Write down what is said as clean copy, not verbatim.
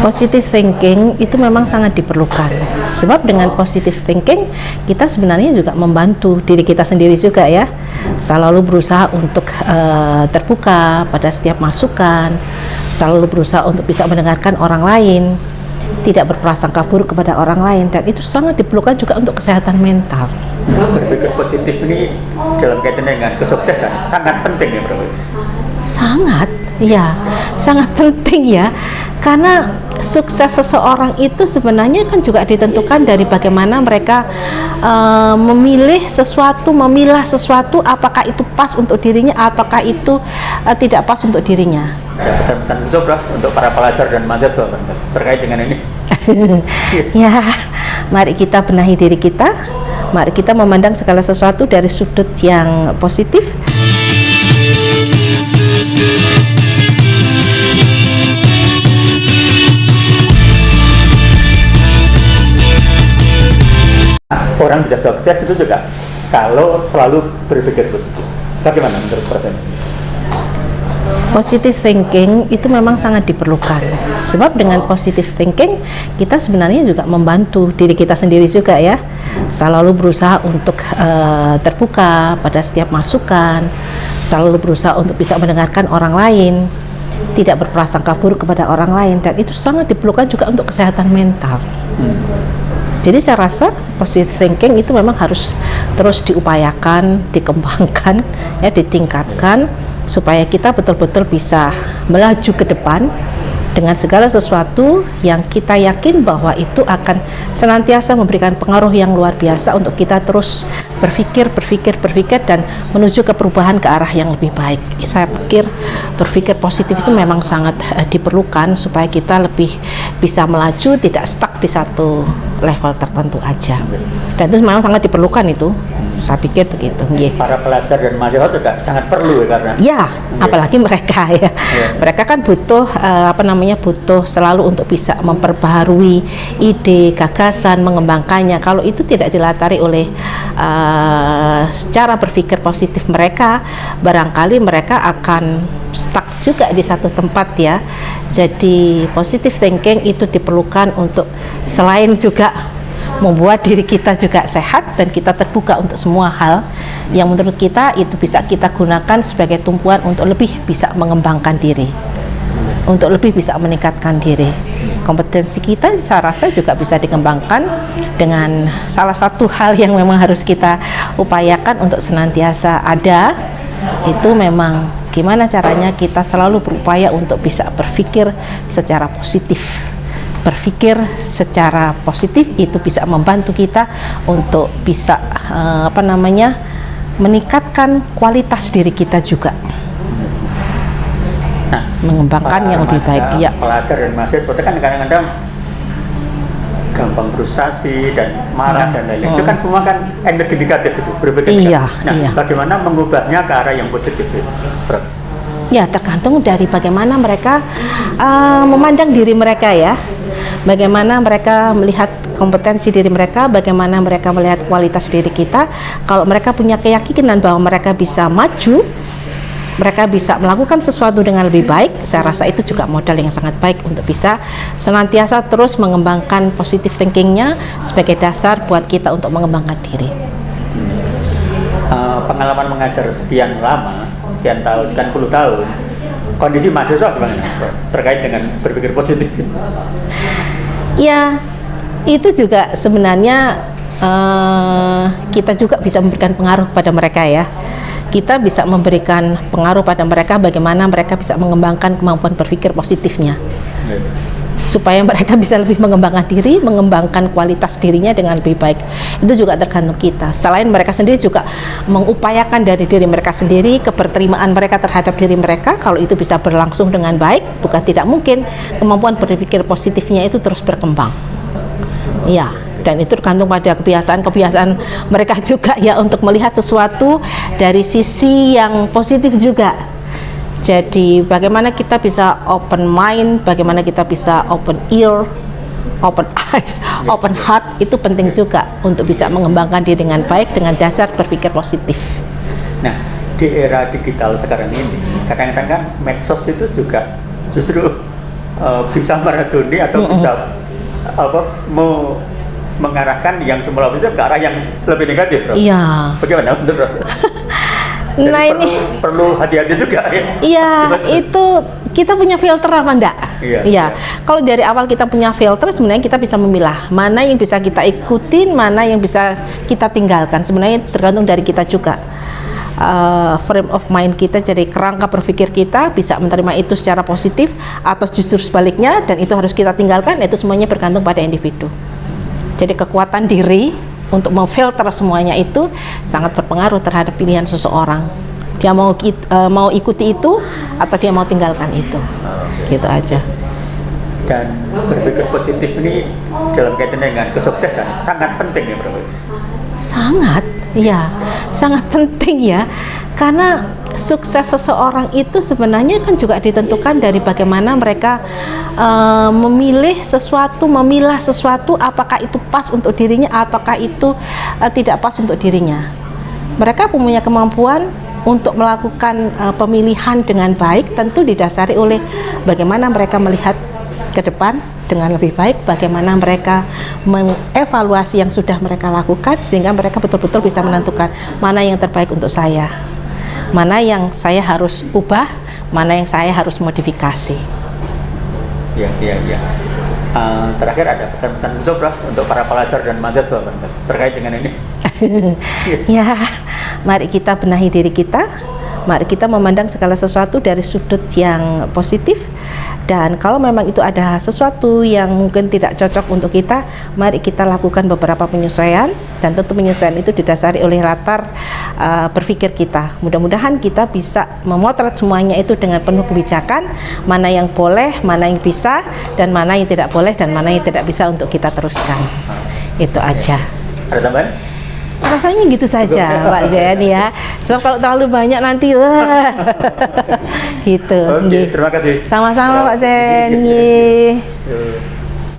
Positive thinking itu memang sangat diperlukan, sebab dengan positive thinking kita sebenarnya juga membantu diri kita sendiri juga ya, selalu berusaha untuk terbuka pada setiap masukan, selalu berusaha untuk bisa mendengarkan orang lain, tidak berprasangka buruk kepada orang lain, dan itu sangat diperlukan juga untuk kesehatan mental. Berpikir positif ini dalam kaitan dengan kesuksesan sangat penting ya Bro? Sangat, ya, sangat penting ya, karena sukses seseorang itu sebenarnya kan juga ditentukan dari bagaimana mereka memilih sesuatu, memilah sesuatu, apakah itu pas untuk dirinya, apakah itu tidak pas untuk dirinya. Ada pesan-pesan khusus Bro untuk para pelajar dan mahasiswa terkait dengan ini? Ya, mari kita benahi diri kita, mari kita memandang segala sesuatu dari sudut yang positif. Orang bisa sukses itu juga kalau selalu berpikir positif. Bagaimana menurut Prof? Positive thinking itu memang sangat diperlukan, sebab dengan positive thinking kita sebenarnya juga membantu diri kita sendiri juga ya, selalu berusaha untuk terbuka pada setiap masukan, selalu berusaha untuk bisa mendengarkan orang lain, tidak berprasangka buruk kepada orang lain, dan itu sangat diperlukan juga untuk kesehatan mental. Jadi saya rasa positive thinking itu memang harus terus diupayakan, dikembangkan, ya, ditingkatkan supaya kita betul-betul bisa melaju ke depan dengan segala sesuatu yang kita yakin bahwa itu akan senantiasa memberikan pengaruh yang luar biasa untuk kita terus berpikir dan menuju ke perubahan ke arah yang lebih baik. Saya pikir berpikir positif itu memang sangat diperlukan supaya kita lebih bisa melaju, tidak stuck di satu level tertentu aja. Dan itu memang sangat diperlukan itu. Saya pikir begitu. Para pelajar dan mahasiswa juga sangat perlu ya, karena apalagi mereka ya. Mereka kan butuh butuh selalu untuk bisa memperbaharui ide, gagasan, mengembangkannya. Kalau itu tidak dilatari oleh cara berpikir positif mereka, barangkali mereka akan stuck juga di satu tempat ya. Jadi positive thinking itu diperlukan untuk selain juga membuat diri kita juga sehat dan kita terbuka untuk semua hal yang menurut kita itu bisa kita gunakan sebagai tumpuan untuk lebih bisa mengembangkan diri, untuk lebih bisa meningkatkan diri. Kompetensi kita saya rasa juga bisa dikembangkan dengan salah satu hal yang memang harus kita upayakan untuk senantiasa ada, itu memang gimana caranya kita selalu berupaya untuk bisa berpikir secara positif. Berpikir secara positif itu bisa membantu kita untuk bisa meningkatkan kualitas diri kita juga. Nah, mengembangkan yang lebih baik ya. Pelajar dan mahasiswa kan kadang-kadang gampang frustasi dan marah dan lain-lain. Itu kan semua kan energi negatif itu, berpikir negatif. Nah, bagaimana mengubahnya ke arah yang positif itu, Prof? Ya, tergantung dari bagaimana mereka memandang diri mereka ya. Bagaimana mereka melihat kompetensi diri mereka, bagaimana mereka melihat kualitas diri kita. Kalau mereka punya keyakinan bahwa mereka bisa maju, mereka bisa melakukan sesuatu dengan lebih baik, saya rasa itu juga modal yang sangat baik untuk bisa senantiasa terus mengembangkan positive thinkingnya sebagai dasar buat kita untuk mengembangkan diri. Pengalaman mengajar sekian lama, sekian tahun, sekian puluh tahun, kondisi mahasiswa gimana terkait dengan berpikir positif? Ya, itu juga sebenarnya kita juga bisa memberikan pengaruh pada mereka ya. Kita bisa memberikan pengaruh pada mereka bagaimana mereka bisa mengembangkan kemampuan berpikir positifnya. Supaya mereka bisa lebih mengembangkan diri, mengembangkan kualitas dirinya dengan lebih baik. Itu juga tergantung kita. Selain mereka sendiri juga mengupayakan dari diri mereka sendiri, keberterimaan mereka terhadap diri mereka, kalau itu bisa berlangsung dengan baik, bukan tidak mungkin kemampuan berpikir positifnya itu terus berkembang. Ya, dan itu tergantung pada kebiasaan-kebiasaan mereka juga ya untuk melihat sesuatu dari sisi yang positif juga. Jadi bagaimana kita bisa open mind, bagaimana kita bisa open ear, open eyes, open heart, itu penting juga untuk bisa mengembangkan diri dengan baik dengan dasar berpikir positif. Nah, di era digital sekarang ini kadang-kadang kan medsos itu juga justru bisa meracuni atau bisa mengarahkan yang semula positif ke arah yang lebih negatif, Bro. Iya. Bagaimana menurut Bro? Jadi Nah ini perlu hati-hati juga ya. iya, itu kita punya filter apa enggak? Iya, Iya. iya. Kalau dari awal kita punya filter, sebenarnya kita bisa memilah mana yang bisa kita ikutin, mana yang bisa kita tinggalkan. Sebenarnya tergantung dari kita juga. Frame of mind kita, jadi kerangka berpikir kita bisa menerima itu secara positif atau justru sebaliknya, dan itu harus kita tinggalkan. Itu semuanya bergantung pada individu. Jadi kekuatan diri untuk memfilter semuanya itu sangat berpengaruh terhadap pilihan seseorang. Dia mau ikuti itu atau dia mau tinggalkan itu. Gitu aja. Dan berpikir positif ini dalam kaitan dengan kesuksesan sangat penting ya, Bro. Sangat, ya, sangat penting ya. Karena sukses seseorang itu sebenarnya kan juga ditentukan dari bagaimana mereka memilih sesuatu, memilah sesuatu, apakah itu pas untuk dirinya ataukah itu tidak pas untuk dirinya. Mereka punya kemampuan untuk melakukan pemilihan dengan baik, tentu didasari oleh bagaimana mereka melihat ke depan dengan lebih baik, bagaimana mereka mengevaluasi yang sudah mereka lakukan sehingga mereka betul-betul bisa menentukan mana yang terbaik untuk saya, mana yang saya harus ubah, mana yang saya harus modifikasi. Ya. Terakhir ada pesan-pesan khusus, Bro, untuk para pelajar dan mahasiswa terkait dengan ini. Ya, mari kita benahi diri kita, mari kita memandang segala sesuatu dari sudut yang positif. Dan kalau memang itu ada sesuatu yang mungkin tidak cocok untuk kita, mari kita lakukan beberapa penyesuaian, dan tentu penyesuaian itu didasari oleh latar berpikir kita. Mudah-mudahan kita bisa memotret semuanya itu dengan penuh kebijakan, mana yang boleh, mana yang bisa, dan mana yang tidak boleh, dan mana yang tidak bisa untuk kita teruskan. Itu aja. Ada tambahan? Rasanya gitu saja, Pak Zen ya. Sebab kalau terlalu banyak nanti lah. Gitu. Oke, terima kasih. Sama-sama Pak Zen.